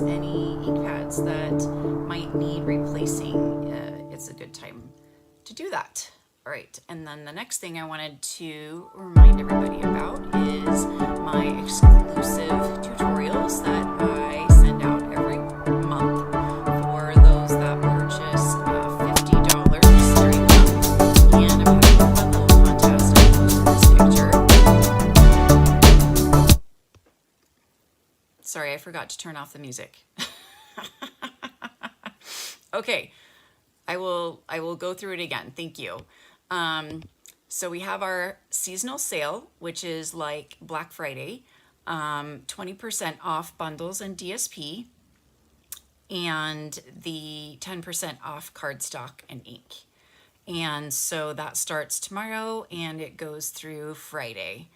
pads, any ink pads that might need replacing, it's a good time to do that. All right, and then the next thing I wanted to remind everybody about is my exclusive tutorials that I send out every month for those that purchase $50 during the month. And I'm having a fun little contest. I posted this picture. Sorry, I forgot to turn off the music. Okay, I will go through it again. Thank you. So we have our seasonal sale, which is like Black Friday, 20% off bundles and DSP, and the 10% off cardstock and ink. And so that starts tomorrow and it goes through Friday.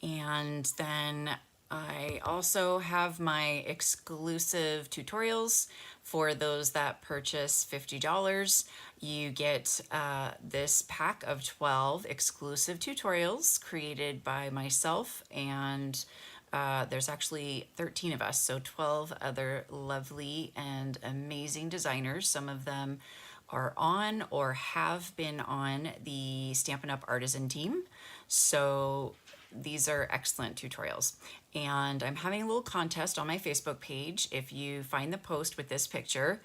And then I also have my exclusive tutorials for those that purchase $50. You get this pack of 12 exclusive tutorials created by myself, and there's actually 13 of us, so 12 other lovely and amazing designers. Some of them are on or have been on the Stampin' Up! Artisan team. So these are excellent tutorials. And I'm having a little contest on my Facebook page. If you find the post with this picture,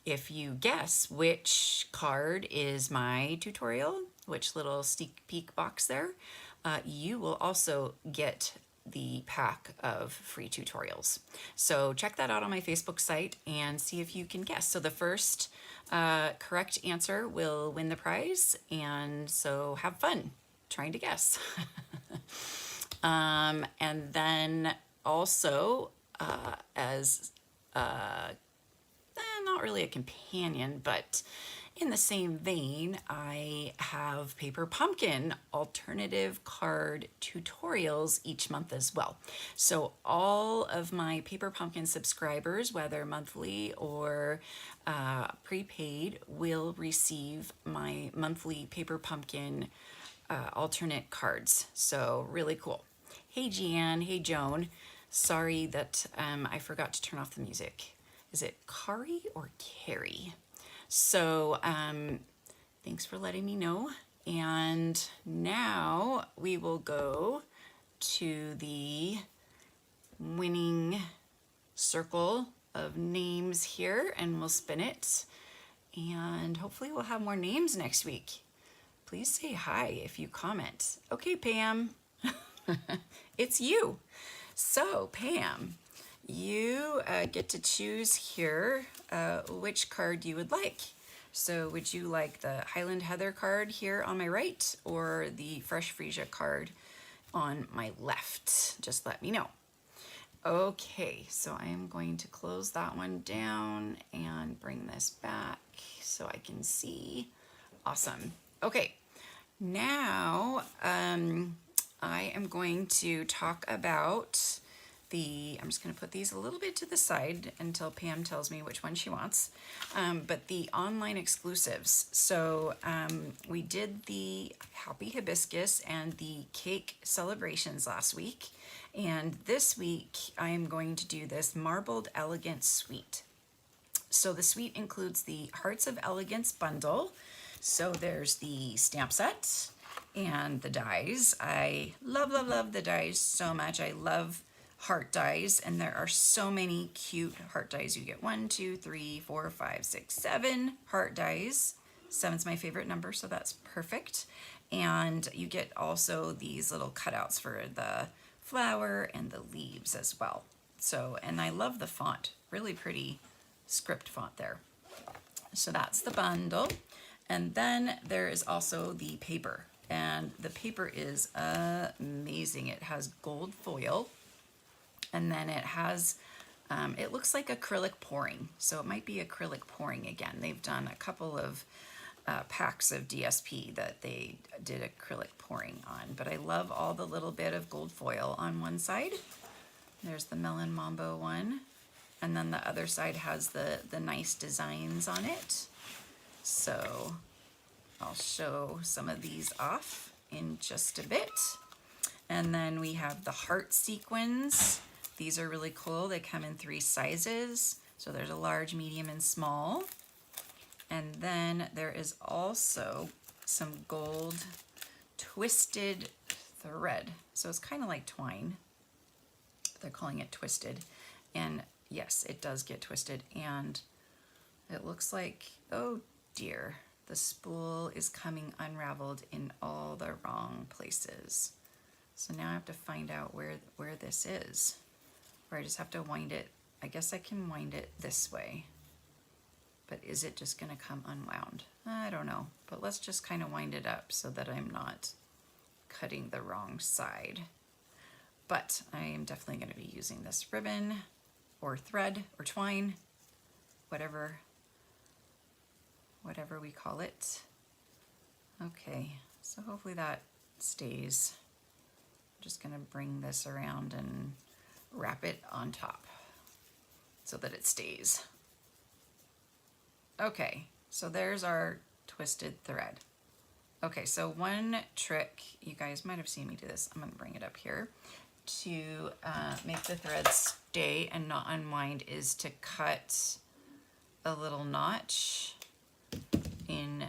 if you guess which card is my tutorial, which little sneak peek box there, you will also get the pack of free tutorials. So check that out on my Facebook site and see if you can guess. So the first correct answer will win the prize, and so have fun trying to guess. And then also as not really a companion, but in the same vein, I have Paper Pumpkin alternative card tutorials each month as well. So all of my Paper Pumpkin subscribers, whether monthly or prepaid, will receive my monthly Paper Pumpkin alternate cards. So really cool. Hey Jeanne, hey Joan. Sorry that I forgot to turn off the music. Is it Kari or Carrie? So thanks for letting me know. And now we will go to the winning circle of names here, and we'll spin it. And hopefully we'll have more names next week. Please say hi if you comment. Okay, Pam, it's you. So Pam, you get to choose here which card you would like. So would you like the Highland Heather card here on my right or the Fresh Freesia card on my left? Just let me know. Okay, so I am going to close that one down and bring this back so I can see. Awesome. Okay, now I am going to talk about I'm just going to put these a little bit to the side until Pam tells me which one she wants, but the online exclusives. So we did the Happy Hibiscus and the Cake Celebrations last week, and this week I am going to do this Marbled Elegance suite. So the suite includes the Hearts of Elegance bundle. So there's the stamp set and the dies. I love, love, love the dies so much. I love heart dies, and there are so many cute heart dies. You get 1, 2, 3, 4, 5, 6, 7 heart dies. 7's my favorite number, so that's perfect. And you get also these little cutouts for the flower and the leaves as well. So, and I love the font, really pretty script font there. So that's the bundle. And then there is also the paper, and the paper is amazing. It has gold foil, and then it has, it looks like acrylic pouring. So it might be acrylic pouring again. They've done a couple of packs of DSP that they did acrylic pouring on, but I love all the little bit of gold foil on one side. There's the Melon Mambo one, and then the other side has the nice designs on it. So I'll show some of these off in just a bit. And then we have the heart sequins These are really cool. They come in 3 sizes. So there's a large, medium, and small. And then there is also some gold twisted thread. So it's kind of like twine. They're calling it twisted. And yes, it does get twisted. And it looks like, oh dear, the spool is coming unraveled in all the wrong places. So now I have to find out where this is. Or I just have to wind it. I guess I can wind it this way. But is it just gonna come unwound? I don't know, but let's just kind of wind it up so that I'm not cutting the wrong side. But I am definitely gonna be using this ribbon or thread or twine, whatever we call it. Okay, so hopefully that stays. I'm just gonna bring this around and wrap it on top so that it stays. Okay, so there's our twisted thread. Okay, so one trick, you guys might have seen me do this, I'm gonna bring it up here, to make the thread stay and not unwind is to cut a little notch in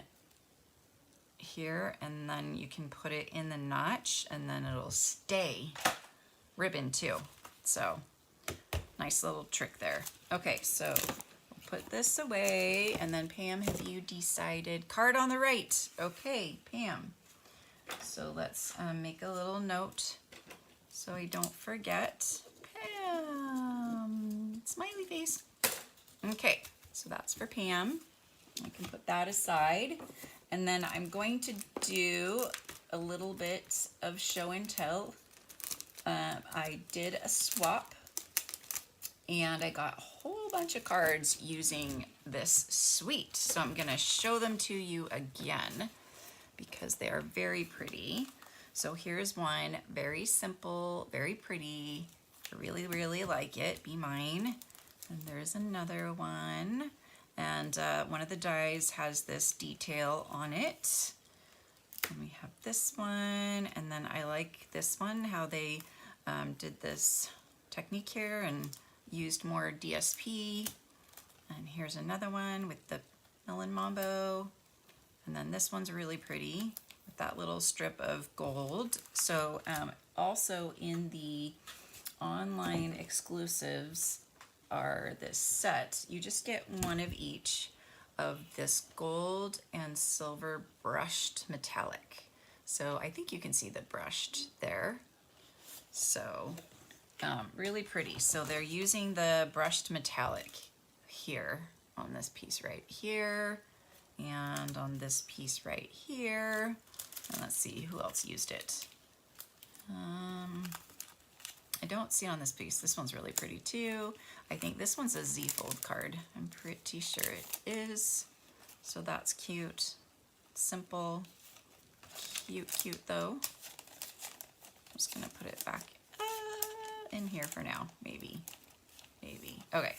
here, and then you can put it in the notch and then it'll stay ribbon too. So nice little trick there. Okay, so put this away, and then Pam, have you decided? Card on the right. Okay, Pam. So let's make a little note so I don't forget. Pam, smiley face. Okay, so that's for Pam. I can put that aside. And then I'm going to do a little bit of show and tell. I did a swap, and I got a whole bunch of cards using this suite. So I'm gonna show them to you again because they are very pretty. So here's one, very simple, very pretty. I really, really like it, be mine. And there's another one. And one of the dies has this detail on it. And we have this one, and then I like this one, how they did this technique here and used more DSP. And here's another one with the melon mambo. And then this one's really pretty with that little strip of gold. So also in the online exclusives are this set. You just get one of each of this gold and silver brushed metallic. So I think you can see the brushed there. So really pretty. So they're using the brushed metallic here on this piece right here and on this piece right here. And let's see who else used it. I don't see on this piece. This one's really pretty too. I think this one's a Z-fold card. I'm pretty sure it is. So that's cute. Simple. Cute, cute though. I'm just gonna put it back in here for now, maybe. Okay.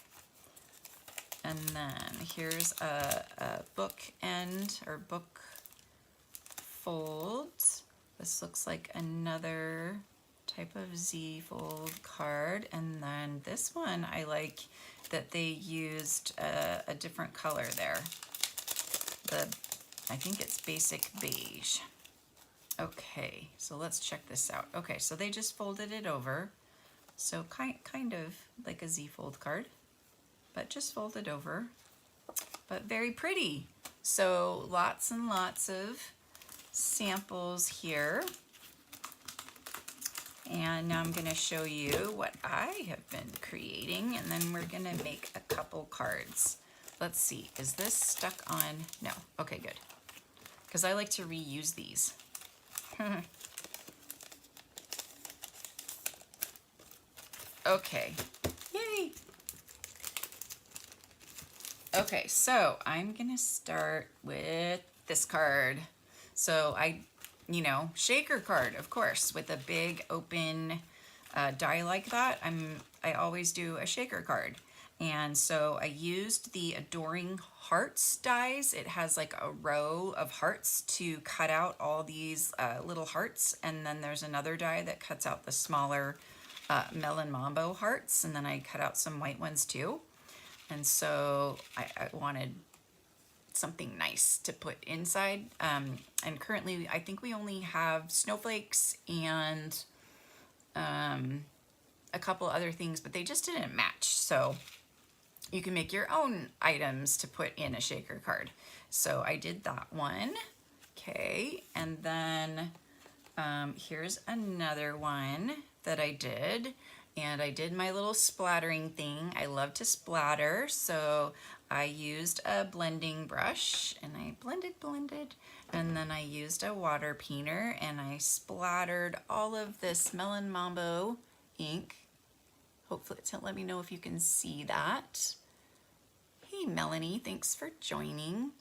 And then here's a book end or book fold. This looks like another type of Z-fold card. And then this one, I like that they used a different color there. I think it's basic beige. Okay, so let's check this out. Okay, so they just folded it over. So kind of like a Z-fold card, but just folded over, but very pretty. So lots and lots of samples here. And now I'm gonna show you what I have been creating, and then we're gonna make a couple cards. Let's see, is this stuck on? No, okay, good. Because I like to reuse these. Okay, yay. Okay, so I'm gonna start with this card. So shaker card, of course, with a big open die like that. I always do a shaker card. And so I used the Adoring Hearts dies. It has like a row of hearts to cut out all these little hearts. And then there's another die that cuts out the smaller Melon Mambo hearts, and then I cut out some white ones too. And so I wanted something nice to put inside. And currently I think we only have snowflakes and a couple other things, but they just didn't match. So you can make your own items to put in a shaker card. So I did that one. Okay, and then here's another one that I did. And I did my little splattering thing. I love to splatter, so I used a blending brush and I blended, and then I used a water painter and I splattered all of this Melon Mambo ink. Hopefully it's gonna let me know if you can see that. Hey Melanie, thanks for joining.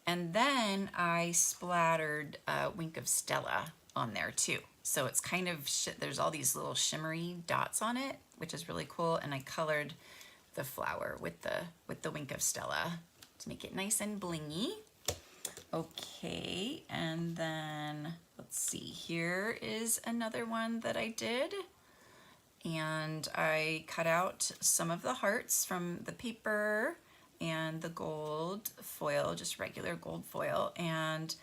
And then I splattered Wink of Stella on there too. So it's kind of, there's all these little shimmery dots on it, which is really cool. And I colored the flower with the Wink of Stella to make it nice and blingy. Okay, and then let's see, here is another one that I did. And I cut out some of the hearts from the paper and the gold foil, just regular gold foil. And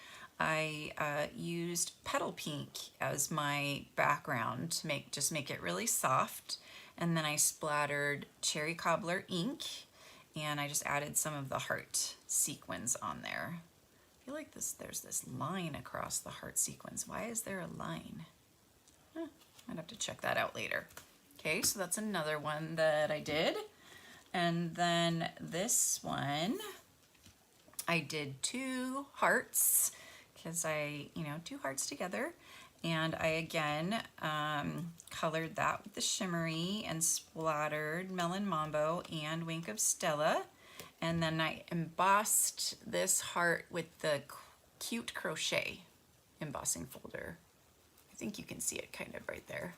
I used petal pink as my background to make it really soft. And then I splattered cherry cobbler ink, and I just added some of the heart sequins on there. I feel like there's this line across the heart sequins. Why is there a line? I'd have to check that out later. Okay, so that's another one that I did. And then this one, I did 2 hearts, because two hearts together. And I again colored that with the shimmery and splattered Melon Mambo and Wink of Stella. And then I embossed this heart with the cute crochet embossing folder. I think you can see it kind of right there.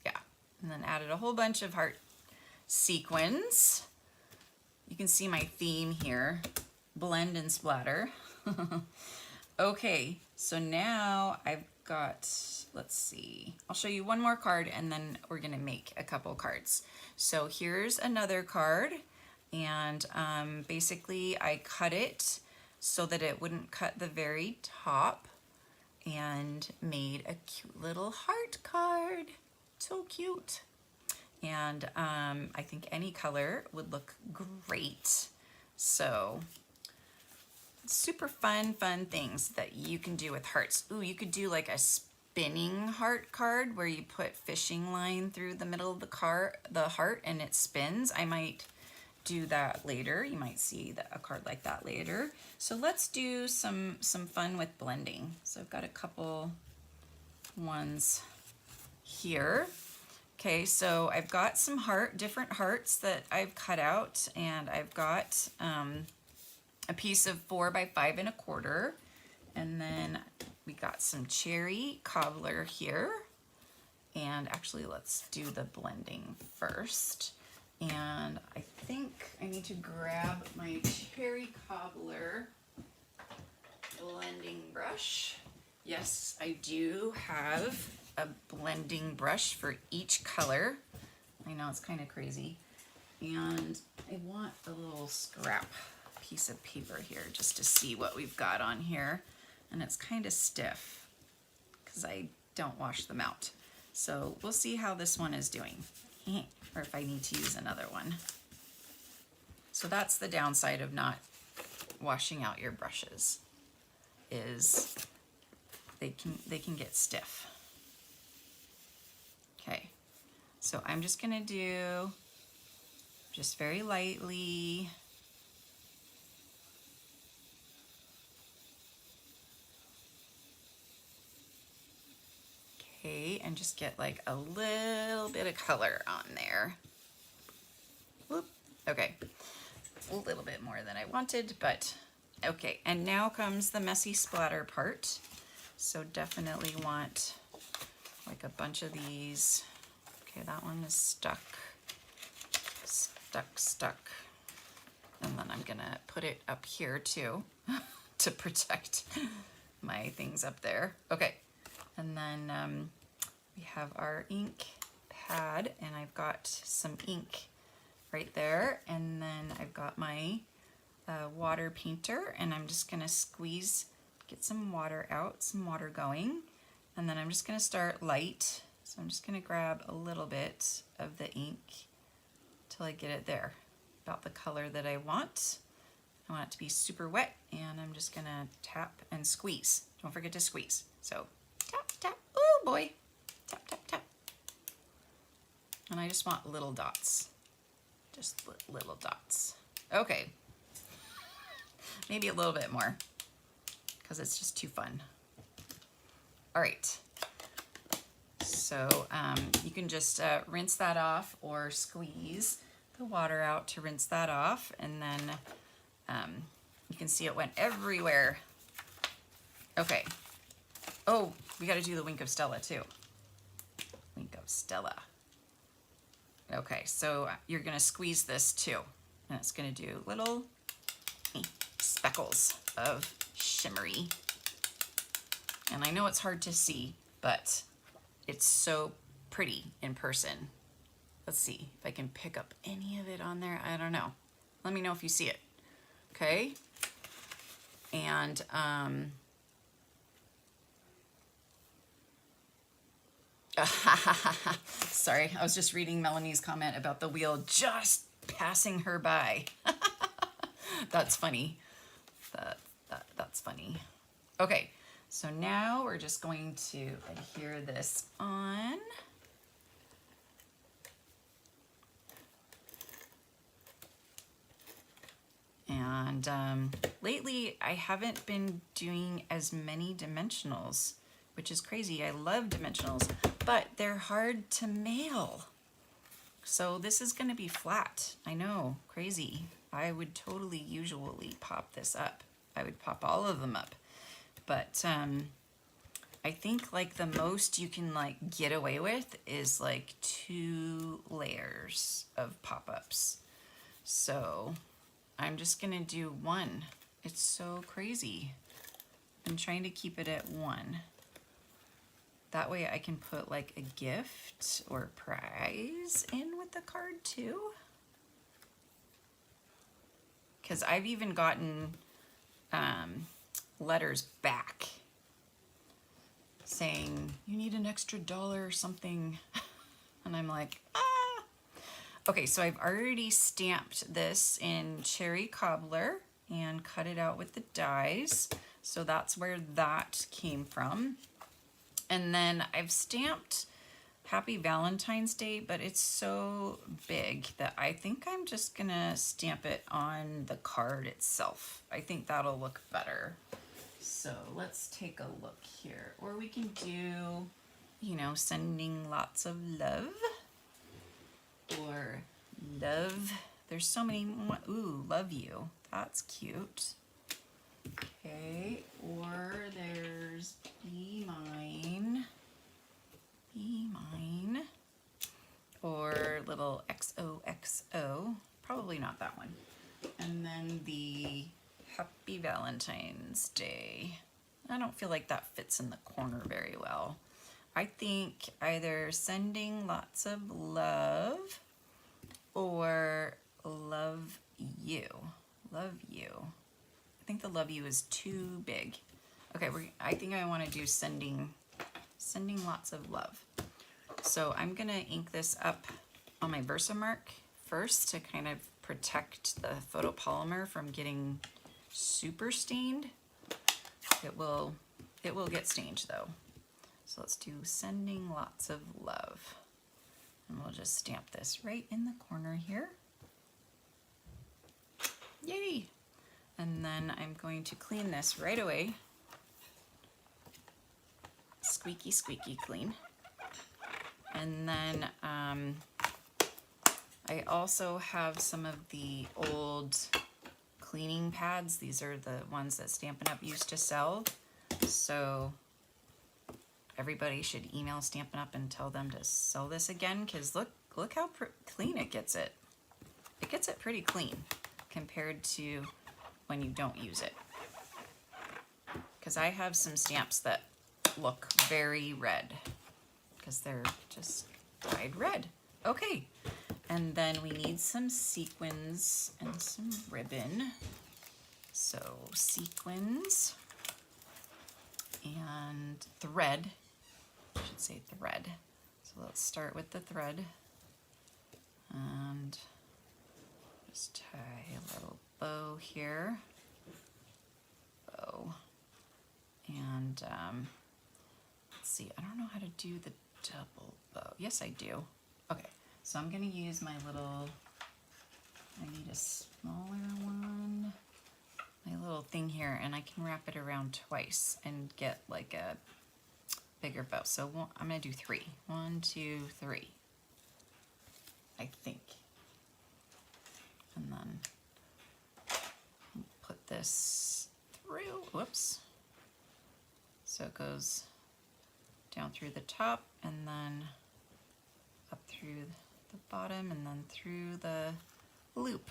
Yeah. And then added a whole bunch of heart sequins. You can see my theme here, blend and splatter. Okay, so now I've got, let's see, I'll show you one more card and then we're gonna make a couple cards. So here's another card, and basically I cut it so that it wouldn't cut the very top, and made a cute little heart card. So cute. And I think any color would look great. So super fun things that you can do with hearts. Ooh, you could do like a spinning heart card where you put fishing line through the middle of the heart and it spins. I might do that later. You might see a card like that later. So let's do some fun with blending. So I've got a couple ones here. Okay, so I've got some different hearts that I've cut out, and I've got a piece of 4 by 5 1/4, and then we got some cherry cobbler here. And actually, let's do the blending first. And I think I need to grab my cherry cobbler blending brush. Yes, I do have a blending brush for each color. I know it's kind of crazy. And I want a little scrap piece of paper here just to see what we've got on here. And it's kind of stiff because I don't wash them out. So we'll see how this one is doing, or if I need to use another one. So that's the downside of not washing out your brushes, is they can get stiff. Okay, so I'm just gonna do just very lightly. Okay, and just get like a little bit of color on there. Whoop, okay, a little bit more than I wanted, but okay. And now comes the messy splatter part. So definitely want like a bunch of these. Okay, that one is stuck. And then I'm gonna put it up here too to protect my things up there. Okay, and then we have our ink pad, and I've got some ink right there, and then I've got my water painter, and I'm just gonna squeeze, get some water out, some water going, and then I'm just gonna start light. So I'm just gonna grab a little bit of the ink till I get it there, about the color that I want. I want it to be super wet, and I'm just gonna tap and squeeze. Don't forget to squeeze. So tap, tap, oh boy, tap, tap, tap. And I just want little dots, just little dots. Okay, maybe a little bit more, because it's just too fun. All right, so you can just rinse that off or squeeze the water out to rinse that off, and then you can see it went everywhere. Okay. Oh, we got to do the Wink of Stella too. Wink of Stella. Okay, so you're going to squeeze this too, and it's going to do little speckles of shimmery. And I know it's hard to see, but it's so pretty in person. Let's see if I can pick up any of it on there. I don't know. Let me know if you see it. Okay. And sorry, I was just reading Melanie's comment about the wheel just passing her by. That's funny. That's funny. Okay, so now we're just going to adhere this on. And lately I haven't been doing as many dimensionals, which is crazy. I love dimensionals, but they're hard to mail. So this is gonna be flat. I know, crazy. I would totally usually pop this up. I would pop all of them up. But I think like the most you can like get away with is like 2 layers of pop-ups. So I'm just gonna do 1. It's so crazy. I'm trying to keep it at 1. That way I can put like a gift or prize in with the card too. Because I've even gotten letters back saying you need an extra $1 or something. And I'm like, ah. Okay, so I've already stamped this in Cherry Cobbler and cut it out with the dies. So that's where that came from. And then I've stamped Happy Valentine's Day, but it's so big that I think I'm just gonna stamp it on the card itself. I think that'll look better. So let's take a look here. Or we can do, you know, sending lots of love. Or love. There's so many more. Ooh, love you. That's cute. Okay, or there's Be Mine. Be Mine. Or little XOXO. Probably not that one. And then the Happy Valentine's Day. I don't feel like that fits in the corner very well. I think either sending lots of love or love you. Love you. I think the love you is too big. Okay, I think I want to do sending lots of love. So I'm gonna ink this up on my Versamark first to kind of protect the photopolymer from getting super stained. It will get stained though. So let's do sending lots of love. And we'll just stamp this right in the corner here. Yay! And then I'm going to clean this right away. Squeaky, squeaky clean. And then I also have some of the old cleaning pads. These are the ones that Stampin' Up! Used to sell. So everybody should email Stampin' Up! And tell them to sell this again, because look how clean it gets it. It gets it pretty clean compared to when you don't use it. Because I have some stamps that look very red because they're just dyed red. Okay, and then we need some sequins and some ribbon. So sequins and thread, I should say thread. So let's start with the thread and just tie a little bow here. Bow. And let's see, I don't know how to do the double bow. Yes, I do. Okay, so I'm gonna use my little, I need a smaller one, my little thing here, and I can wrap it around twice and get like a bigger bow. So I'm gonna do 3. 1, 2, 3, I think. And then put this through, whoops. So it goes down through the top and then up through the bottom and then through the loop.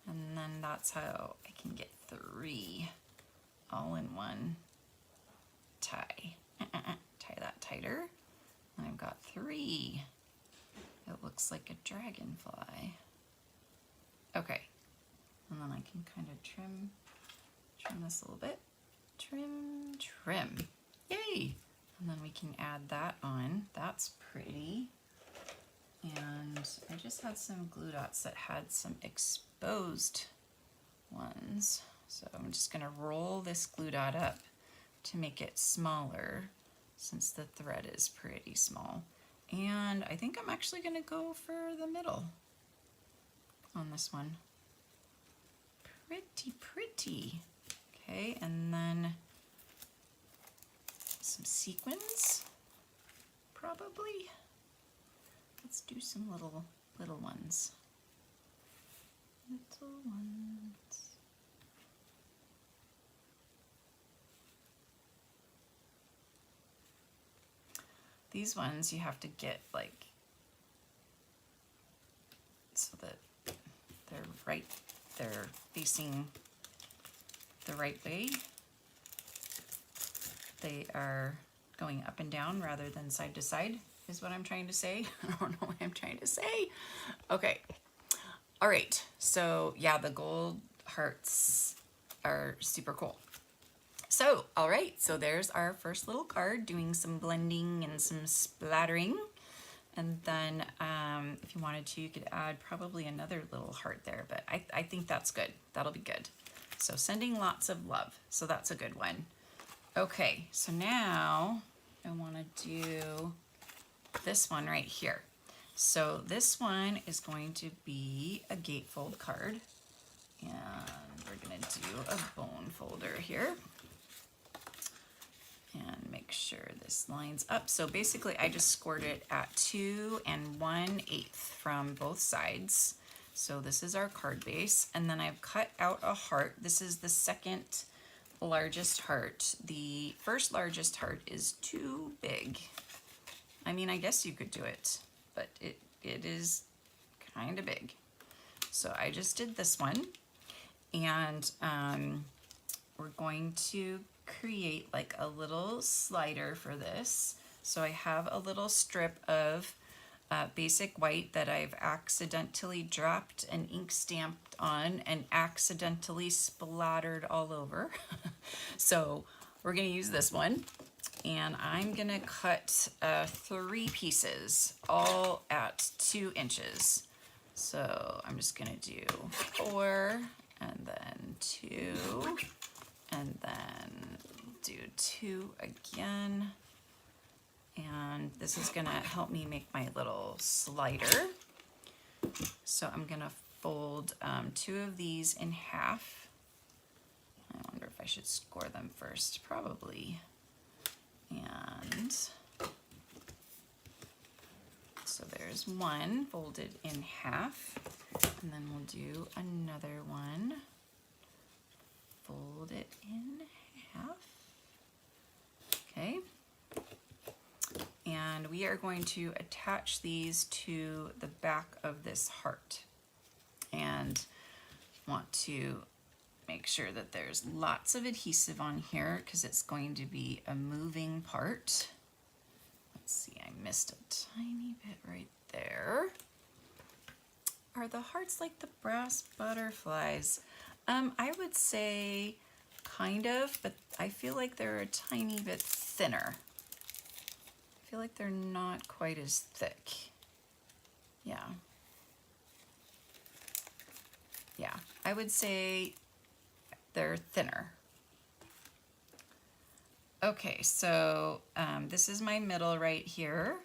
And then that's how I can get 3 all in one tie. Tie that tighter. And I've got 3. It looks like a dragonfly. Okay. And then I can kind of trim this a little bit. Trim. Yay! And then we can add that on. That's pretty. And I just had some glue dots that had some exposed ones. So I'm just gonna roll this glue dot up to make it smaller since the thread is pretty small. And I think I'm actually gonna go for the middle on this one. Pretty. Okay, and then some sequins, probably. Let's do some little ones. Little ones. These ones you have to get like so that they're facing the right way. They are going up and down rather than side to side, is what I'm trying to say. I don't know what I'm trying to say. Okay. All right. So yeah, the gold hearts are super cool. So, all right. So there's our first little card doing some blending and some splattering. And then if you wanted to, you could add probably another little heart there, but I think that's good. That'll be good. So sending lots of love. So that's a good one. Okay, so now I want to do this one right here. So this one is going to be a gatefold card. And we're going to do a bone folder here. And make sure this lines up. So basically I just scored it at 2 1/8 from both sides. So this is our card base. And then I've cut out a heart. This is the second largest heart. The first largest heart is too big. I mean, I guess you could do it, but it is kind of big. So I just did this one. And we're going to create like a little slider for this. So I have a little strip of basic white that I've accidentally dropped an ink stamp on and accidentally splattered all over. So we're gonna use this one, and I'm gonna cut 3 pieces, all at 2 inches. So I'm just gonna do 4 and then 2 and then do 2 again. And this is gonna help me make my little slider. So I'm gonna fold 2 of these in half. I wonder if I should score them first, probably. And so there's one folded in half, and then we'll do another one. Fold it in half. Okay. And we are going to attach these to the back of this heart, and want to make sure that there's lots of adhesive on here because it's going to be a moving part. Let's see, I missed a tiny bit right there. Are the hearts like the brass butterflies? I would say kind of, but I feel like they're a tiny bit thinner. I feel like they're not quite as thick. Yeah. Yeah, I would say they're thinner. Okay, so this is my middle right here.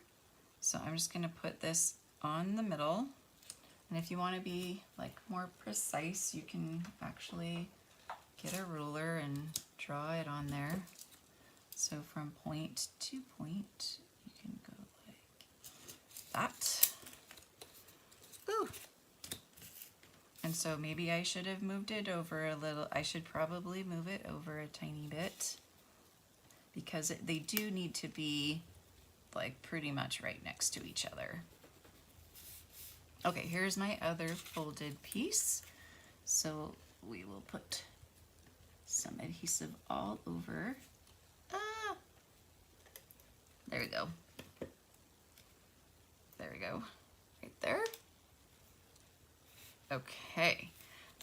So I'm just gonna put this on the middle. And if you want to be like more precise, you can actually get a ruler and draw it on there. So from point to point, you can go like that. Ooh. And so maybe I should have moved it over a little. I should probably move it over a tiny bit because they do need to be like pretty much right next to each other. Okay, here's my other folded piece. So we will put some adhesive all over. Ah, there we go. There we go, right there. Okay,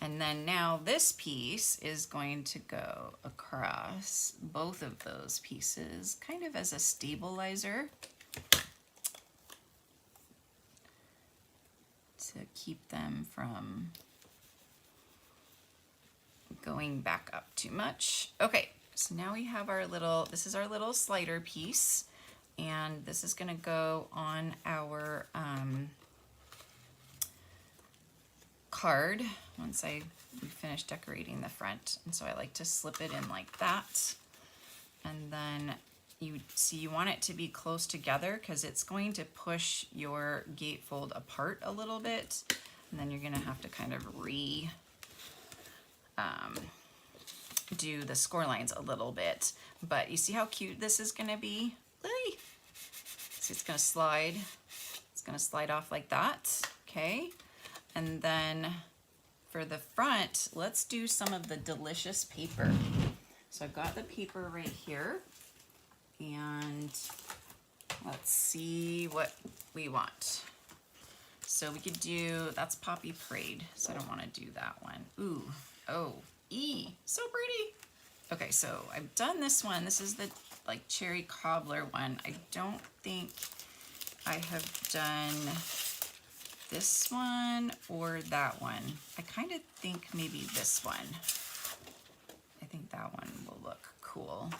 and then now this piece is going to go across both of those pieces, kind of as a stabilizer to keep them from going back up too much. Okay, so now we have our little, this is our little slider piece, and this is gonna go on our card once we finish decorating the front. And so I like to slip it in like that. And then you see you want it to be close together because it's going to push your gatefold apart a little bit. And then you're gonna have to kind of do the score lines a little bit. But you see how cute this is gonna be? See, it's gonna slide. It's gonna slide off like that, okay? And then for the front, let's do some of the delicious paper. So I've got the paper right here, and let's see what we want. So we could do, that's Poppy Parade, so I don't want to do that one. Ooh, oh, so pretty. Okay, so I've done this one. This is the like cherry cobbler one. I don't think I have done this one or that one. I kind of think maybe this one. I think that one will look cool.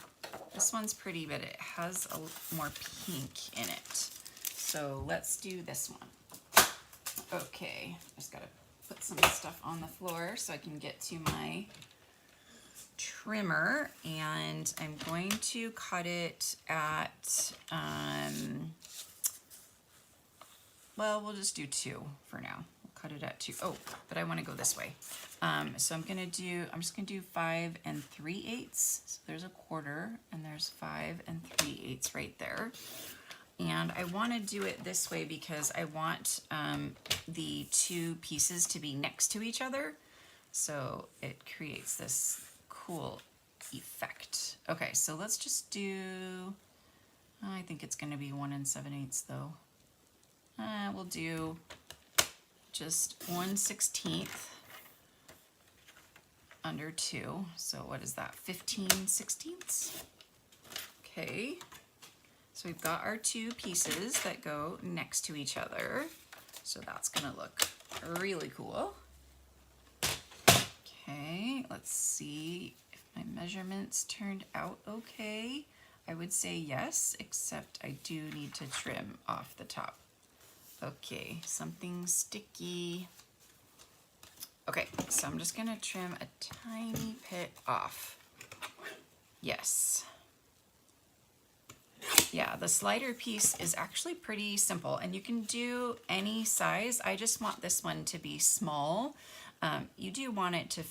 This one's pretty, but it has a more pink in it. So let's do this one. Okay, I just gotta put some stuff on the floor so I can get to my trimmer, and I'm going to cut it at, well, we'll just do 2 for now. We'll cut it at 2. Oh, but I want to go this way. So I'm just gonna do 5 3/8. So there's a quarter, and there's 5 3/8 right there. And I want to do it this way because I want the 2 pieces to be next to each other. So it creates this cool effect. Okay, so let's just do, I think it's gonna be 1 7/8 though. We'll do just 1/16 under 2. So what is that, 15/16? Okay, so we've got our 2 pieces that go next to each other. So that's gonna look really cool. Okay, let's see if my measurements turned out okay. I would say yes, except I do need to trim off the top. Okay, something sticky. Okay, so I'm just gonna trim a tiny bit off. Yes. Yeah, the slider piece is actually pretty simple, and you can do any size. I just want this one to be small. You do want it to,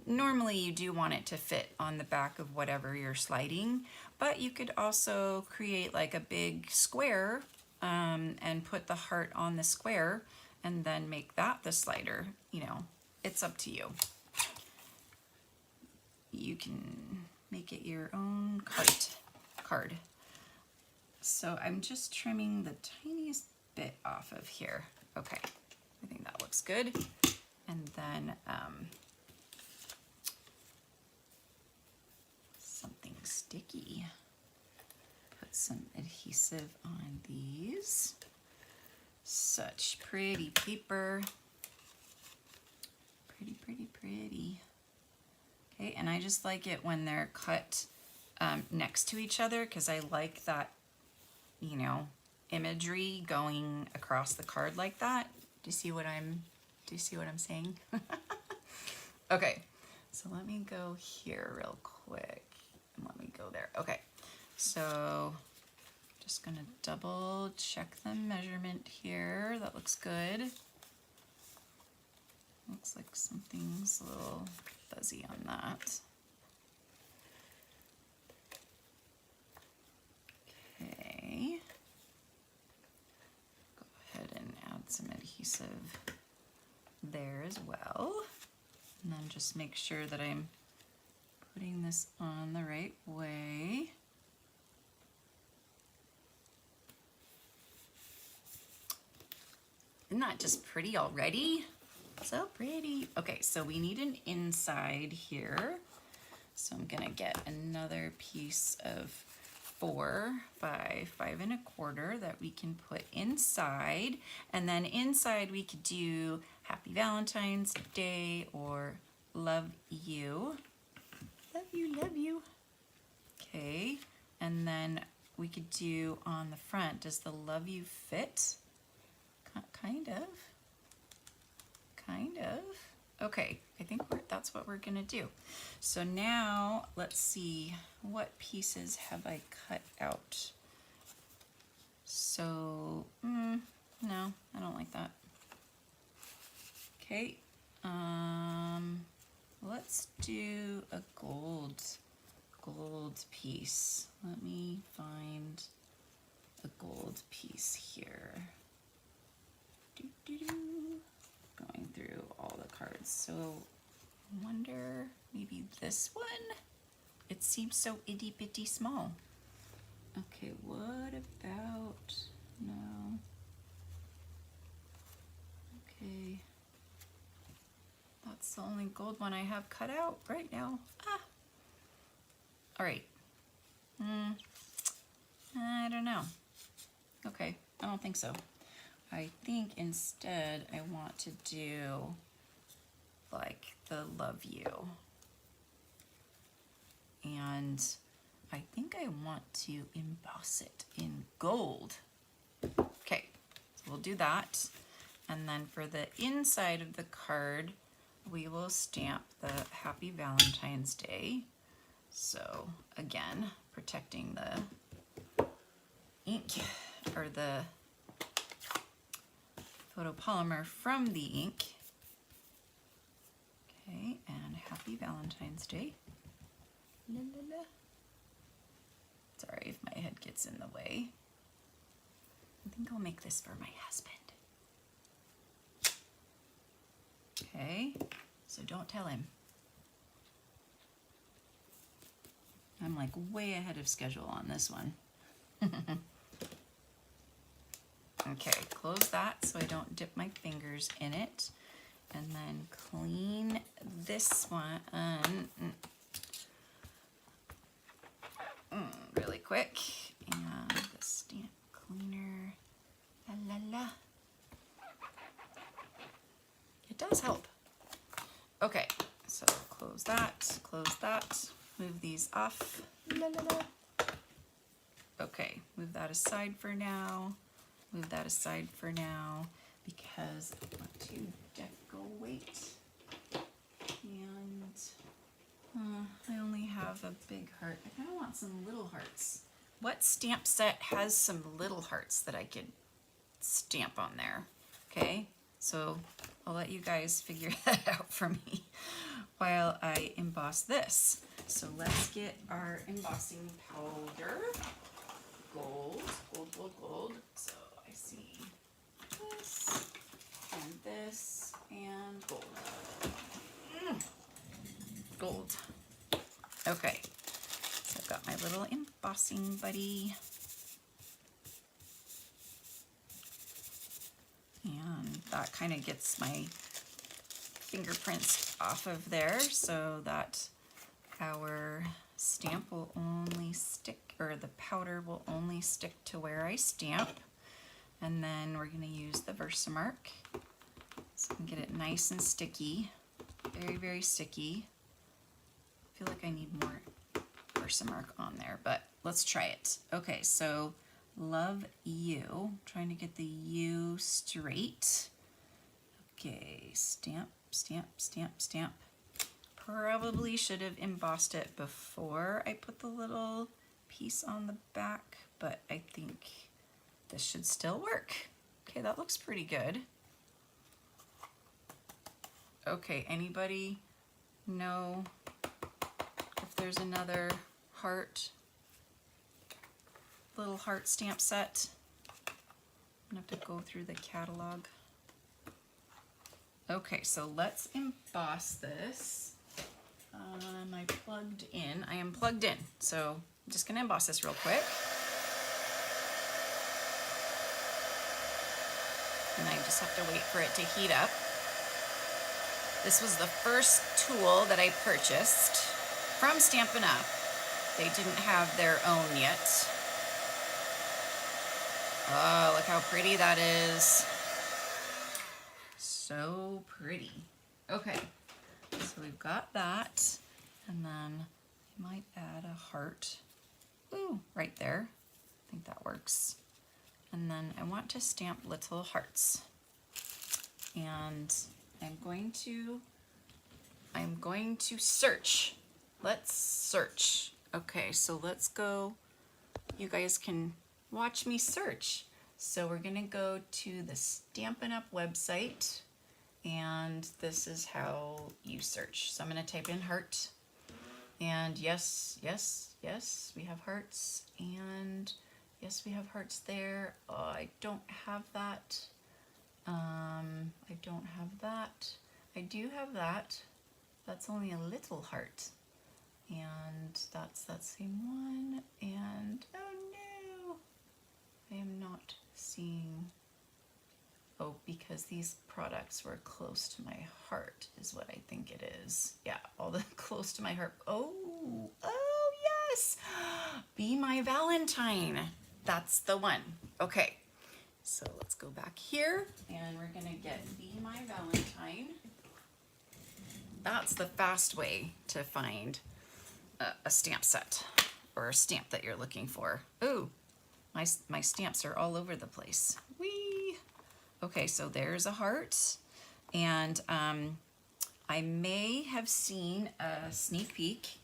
normally you do want it to fit on the back of whatever you're sliding, but you could also create like a big square and put the heart on the square and then make that the slider. You know, it's up to you. You can make it your own card. So I'm just trimming the tiniest bit off of here. Okay, I think that looks good. And then something sticky. Put some adhesive on these. Such pretty paper. Pretty, pretty, pretty. Okay, and I just like it when they're cut next to each other because I like that, you know, imagery going across the card like that. Do you see what I'm saying? Okay, so let me go here real quick and let me go there. Okay, so just gonna double check the measurement here. That looks good. Looks like something's a little fuzzy on that. Okay. Go ahead and add some adhesive there as well. And then just make sure that I'm putting this on the right way. Isn't that just pretty already? So pretty. Okay, so we need an inside here. So I'm gonna get another piece of 4 by 5 1/4 that we can put inside. And then inside we could do Happy Valentine's Day or Love You. Love you, love you. Okay, and then we could do on the front, does the Love You fit? Kind of. Kind of. Okay, I think that's what we're gonna do. So now let's see, what pieces have I cut out? So, no, I don't like that. Okay, let's do a gold piece. Let me find a gold piece here. Going through all the cards. So I wonder, maybe this one? It seems so itty bitty small. Okay, what about, no. Okay. That's the only gold one I have cut out right now. Ah. All right. I don't know. Okay, I don't think so. I think instead I want to do like the Love You. And I think I want to emboss it in gold. Okay, so we'll do that. And then for the inside of the card, we will stamp the Happy Valentine's Day. So again, protecting the ink or the photopolymer from the ink. Okay, and Happy Valentine's Day. La, la, la. Sorry if my head gets in the way. I think I'll make this for my husband. Okay, so don't tell him. I'm like way ahead of schedule on this one. Okay, close that so I don't dip my fingers in it. And then clean this one really quick. And the stamp cleaner, la la la. It does help. Okay, so close that, move these off, la la la. Okay, move that aside for now. Move that aside for now because I want to decorate. And I only have a big heart. I kind of want some little hearts. What stamp set has some little hearts that I could stamp on there? Okay, so I'll let you guys figure that out for me while I emboss this. So let's get our embossing powder. Gold, gold, gold, gold. So I see this and gold. Gold. Okay, so I've got my little embossing buddy. kind of gets my fingerprints off of there so that our stamp will only stick, or the powder will only stick to where I stamp. And then we're going to use the Versamark so I can get it nice and sticky, very, very sticky. I feel like I need more Versamark on there, but let's try it. Okay, so love you, trying to get the U straight. Okay, stamp, stamp, stamp, stamp. Probably should have embossed it before I put the little piece on the back, but I think this should still work. Okay, that looks pretty good. Okay, anybody know if there's another heart, little heart stamp set? I'm gonna have to go through the catalog. Okay, so let's emboss this. I plugged in. I am plugged in, so I'm just gonna emboss this real quick. And I just have to wait for it to heat up. This was the first tool that I purchased from Stampin' Up. They didn't have their own yet. Oh, look how pretty that is. So pretty. Okay, so we've got that, and then I might add a heart. Ooh, right there. I think that works. And then I want to stamp little hearts. And I'm going to search. Let's search. Okay, so let's go. You guys can watch me search. So we're gonna go to the Stampin' Up website, and this is how you search. So I'm gonna type in heart, and yes, yes, yes, we have hearts, and yes, we have hearts there. Oh, I don't have that. I don't have that. I do have that. That's only a little heart. And that's that same one. And oh no, I am not seeing. Oh, because these products were close to my heart is what I think it is. Yeah, all the close to my heart. Oh, oh yes. Be My Valentine. That's the one. Okay. So let's go back here, and we're gonna get Be My Valentine. That's the fast way to find a stamp set or a stamp that you're looking for. Ooh, my stamps are all over the place. Whee! Okay, so there's a heart, and I may have seen a sneak peek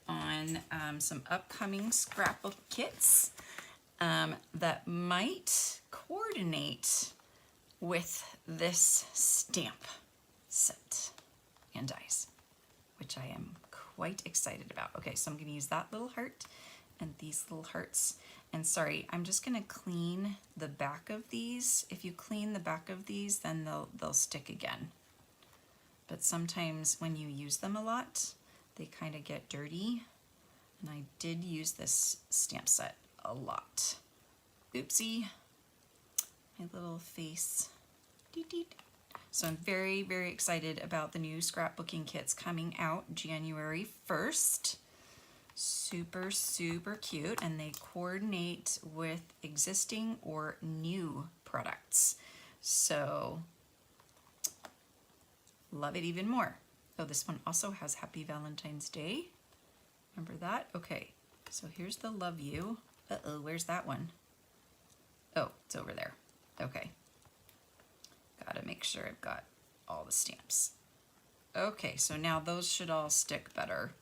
on some upcoming scrapbook kits that might coordinate with this stamp set and dies, which I am quite excited about. Okay, so I'm going to use that little heart and these little hearts. And sorry, I'm just going to clean the back of these. If you clean the back of these, then they'll stick again. But sometimes when you use them a lot, they kind of get dirty. And I did use this stamp set a lot. Oopsie, my little face. So I'm very, very excited about the new scrapbooking kits coming out January 1st. Super, super cute, and they coordinate with existing or new products. So love it even more. Oh, this one also has Happy Valentine's Day. Remember that? Okay, so here's the Love You. Uh-oh, where's that one? Oh, it's over there. Okay. Gotta make sure I've got all the stamps. Okay, so now those should all stick better.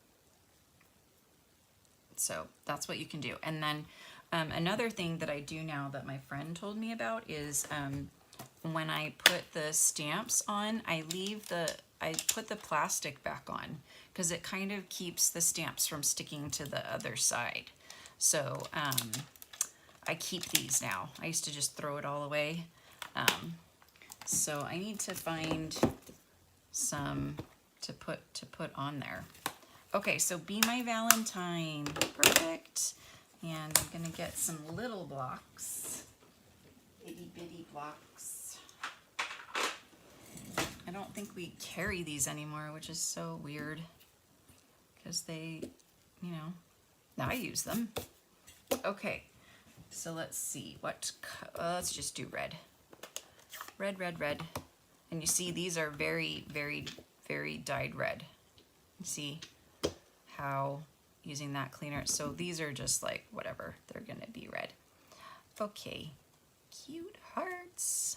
So that's what you can do. And then another thing that I do now that my friend told me about is when I put the stamps on, I put the plastic back on because it kind of keeps the stamps from sticking to the other side. So I keep these now. I used to just throw it all away. So I need to find some to put on there. Okay, so Be My Valentine, perfect. And I'm gonna get some little blocks, itty bitty blocks. don't think we carry these anymore, which is so weird because they, you know, I use them. Okay, so let's see what, let's just do red. Red, red, red. And you see these are very, very, very dyed red. You see how using that cleaner, so these are just like whatever, they're gonna be red. Okay, cute hearts.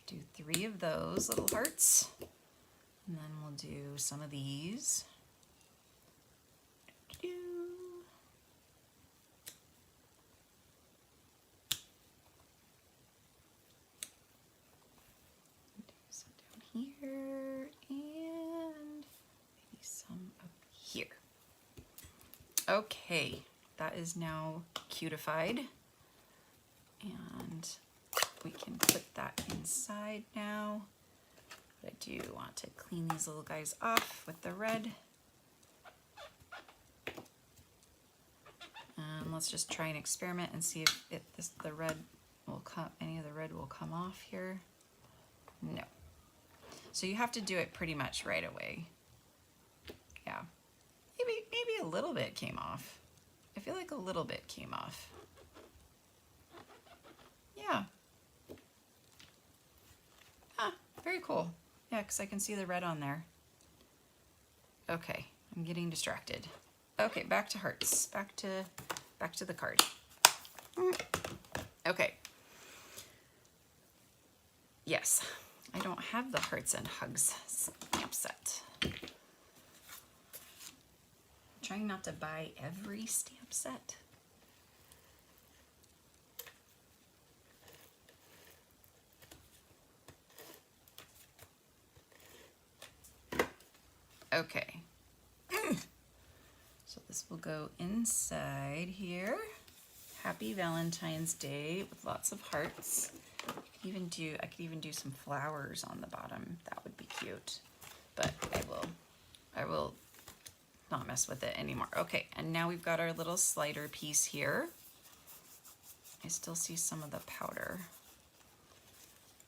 Do 3 of those little hearts, and then we'll do some of these. Do some down here and maybe some up here. Okay, that is now cutified, and we can put that inside now. But I do want to clean these little guys off with the red. Let's just try and experiment and see if the red will come, any of the red will come off here. No. So you have to do it pretty much right away. Yeah. Maybe a little bit came off. I feel like a little bit came off. Yeah. Ah, very cool. Yeah, because I can see the red on there. Okay, I'm getting distracted. Okay, back to hearts. Back to the card. Okay. Yes, I don't have the Hearts and Hugs stamp set. Trying not to buy every stamp set. Okay. So this will go inside here. Happy Valentine's Day with lots of hearts. I could even do some flowers on the bottom. That would be cute. But I will not mess with it anymore. Okay, and now we've got our little slider piece here. I still see some of the powder.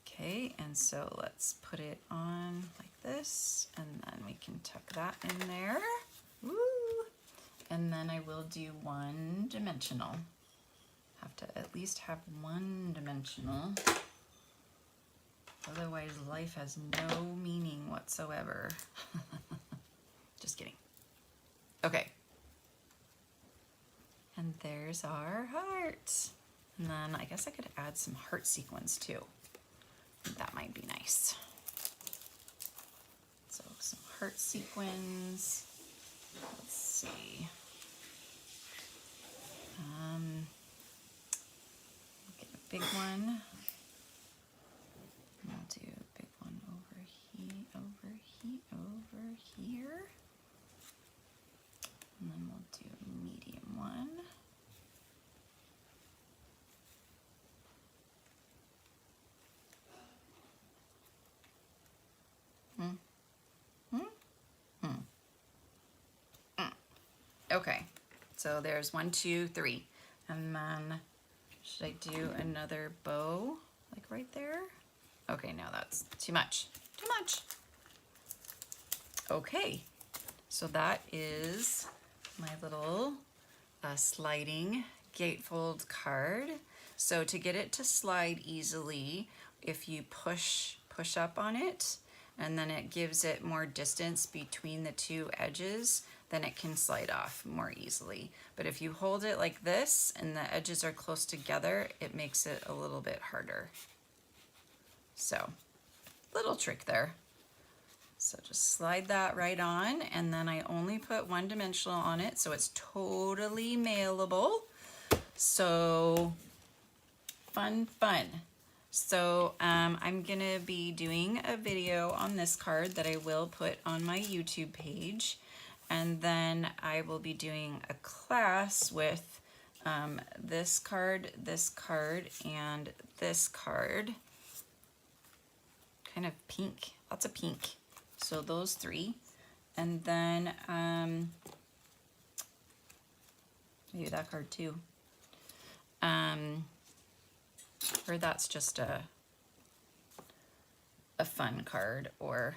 Okay, and so let's put it on like this, and then we can tuck that in there. Woo! And then I will do one dimensional. Have to at least have one dimensional. Otherwise, life has no meaning whatsoever. Just kidding. Okay. And there's our heart. And then I guess I could add some heart sequins too. That might be nice. So some heart sequins. Let's see. Get a big one. I'll do a big one over here. And then we'll do a medium one. Okay, so there's 1, 2, 3. And then should I do another bow like right there? Okay, no, that's too much. Too much. Okay, so that is my little sliding gatefold card. So to get it to slide easily, if you push up on it, and then it gives it more distance between the 2 edges, then it can slide off more easily. But if you hold it like this and the edges are close together, it makes it a little bit harder. So, little trick there. So just slide that right on, and then I only put 1 dimensional on it, so it's totally mailable. So, fun. So I'm gonna be doing a video on this card that I will put on my YouTube page, and then I will be doing a class with this card, and this card. Kind of pink, lots of pink. So those 3, and then maybe that card too. Or that's just a a fun card, or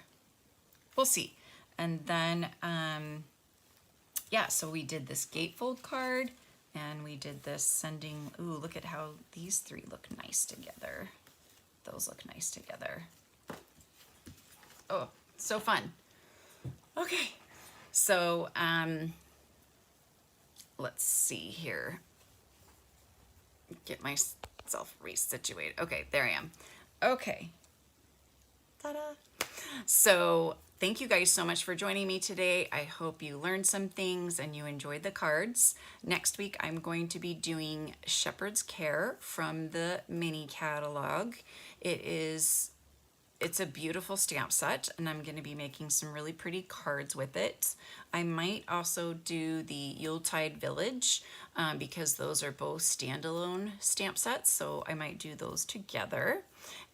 we'll see. And then, yeah, so we did this gatefold card, and we did this sending, ooh, look at how these three look nice together. Those look nice together. Oh, so fun. Okay, so let's see here. Get myself resituated. Okay, there I am. Okay. Ta-da. So thank you guys so much for joining me today. I hope you learned some things and you enjoyed the cards. Next week, I'm going to be doing Shepherd's Care from the mini catalog. It's a beautiful stamp set, and I'm going to be making some really pretty cards with it. I might also do the Yuletide Village because those are both standalone stamp sets, so I might do those together.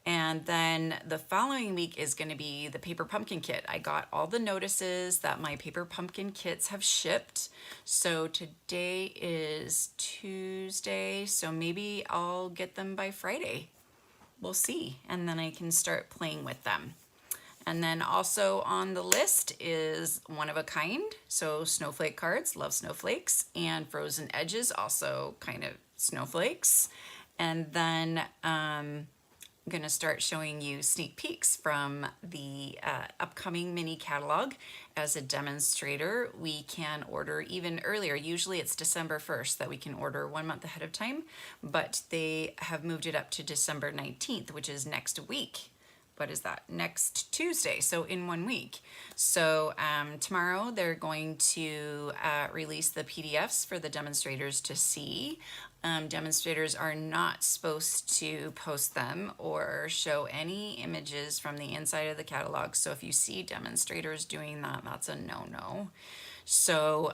And then the following week is going to be the Paper Pumpkin Kit. I got all the notices that my Paper Pumpkin kits have shipped. So today is Tuesday, so maybe I'll get them by Friday. We'll see, and then I can start playing with them. And then also on the list is One of a Kind, so snowflake cards, love snowflakes, and Frozen Edges, also kind of snowflakes. And then I'm gonna start showing you sneak peeks from the upcoming mini catalog. As a demonstrator, we can order even earlier. Usually it's December 1st that we can order 1 month ahead of time, but they have moved it up to December 19th, which is next week. What is that? Next Tuesday, so in 1 week. So tomorrow they're going to release the PDFs for the demonstrators to see. Demonstrators are not supposed to post them or show any images from the inside of the catalog. So if you see demonstrators doing that, that's a no-no. So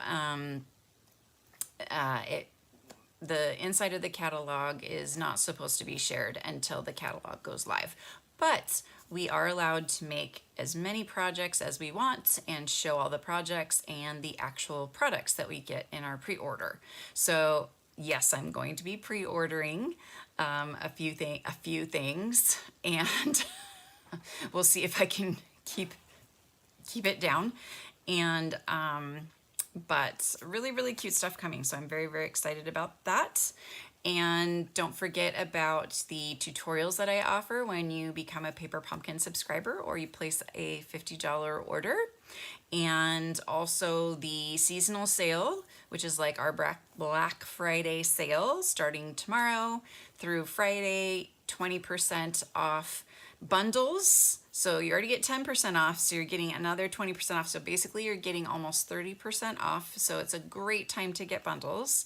the inside of the catalog is not supposed to be shared until the catalog goes live. But we are allowed to make as many projects as we want and show all the projects and the actual products that we get in our pre-order. So yes, I'm going to be pre-ordering a few things, and we'll see if I can keep it down. And but really cute stuff coming, so I'm very excited about that. And don't forget about the tutorials that I offer when you become a Paper Pumpkin subscriber or you place a $50 order. And also the seasonal sale, which is like our Black Friday sale, starting tomorrow through Friday, 20% off bundles. So you already get 10% off, so you're getting another 20% off. So basically you're getting almost 30% off. So it's a great time to get bundles.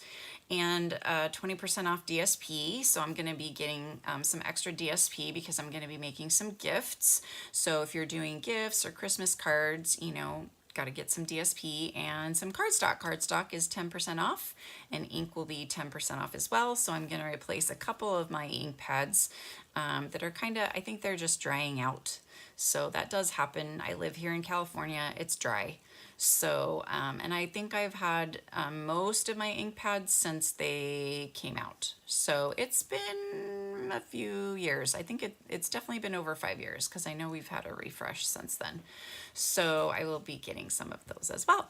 And 20% off DSP. So I'm going to be getting some extra DSP because I'm going to be making some gifts. So if you're doing gifts or Christmas cards, you know, got to get some DSP and some cardstock. Cardstock is 10% off, and ink will be 10% off as well. So I'm going to replace a couple of my ink pads that are kind of, I think they're just drying out. So that does happen. I live here in California. It's dry. So, and I think I've had most of my ink pads since they came out. So it's been a few years. I think it's definitely been over 5 years because I know we've had a refresh since then. So I will be getting some of those as well.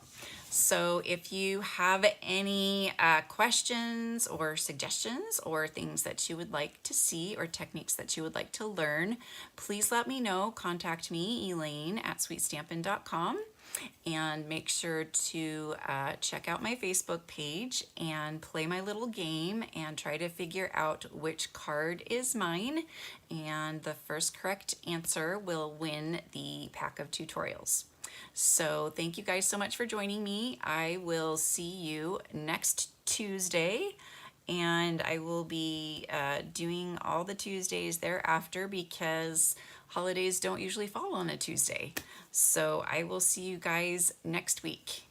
So if you have any questions or suggestions or things that you would like to see or techniques that you would like to learn, please let me know. Contact me, Elaine at sweetstampin.com. And make sure to check out my Facebook page and play my little game and try to figure out which card is mine. And the first correct answer will win the pack of tutorials. So thank you guys so much for joining me. I will see you next Tuesday. And I will be doing all the Tuesdays thereafter because holidays don't usually fall on a Tuesday. So I will see you guys next week.